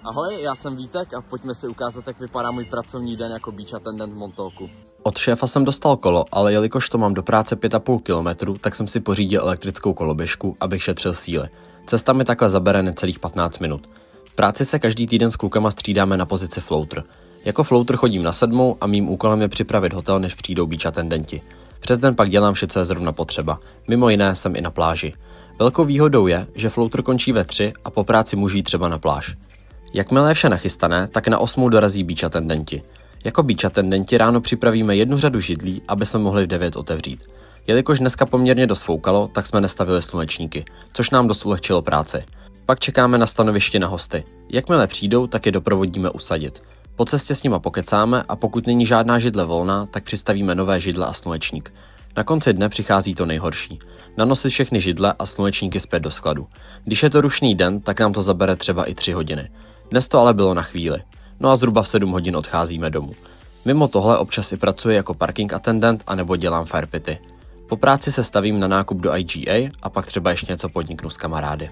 Ahoj, já jsem Vítek a pojďme si ukázat, jak vypadá můj pracovní den jako beach attendant v Montalku. Od šéfa jsem dostal kolo, ale jelikož to mám do práce 5,5 kilometru, tak jsem si pořídil elektrickou koloběžku, abych šetřil síly. Cesta mi takhle zabere necelých 15 minut. V práci se každý týden s klukama střídáme na pozici floater. Jako floater chodím na 7 a mým úkolem je připravit hotel, než přijdou beach attendenti. Přes den pak dělám vše, co je zrovna potřeba. Mimo jiné jsem i na pláži. Velkou výhodou je, že floater končí ve 3 a po práci můžu jít třeba na pláž. Jakmile je vše nachystané, tak na 8 dorazí beach attendenti. Jako beach attendenti ráno připravíme jednu řadu židlí, aby jsme mohli v 9 otevřít. Jelikož dneska poměrně dost foukalo, tak jsme nestavili slunečníky, což nám dost ulehčilo práci. Pak čekáme na stanoviště na hosty. Jakmile přijdou, tak je doprovodíme usadit. Po cestě s nima pokecáme a pokud není žádná židle volná, tak přistavíme nové židle a slunečník. Na konci dne přichází to nejhorší. Nanosit všechny židle a slunečníky zpět do skladu. Když je to rušný den, tak nám to zabere třeba i 3 hodiny. Dnes to ale bylo na chvíli. No a zhruba v 7 hodin odcházíme domů. Mimo tohle občas i pracuji jako parking attendant anebo dělám firepity. Po práci se stavím na nákup do IGA a pak třeba ještě něco podniknu s kamarády.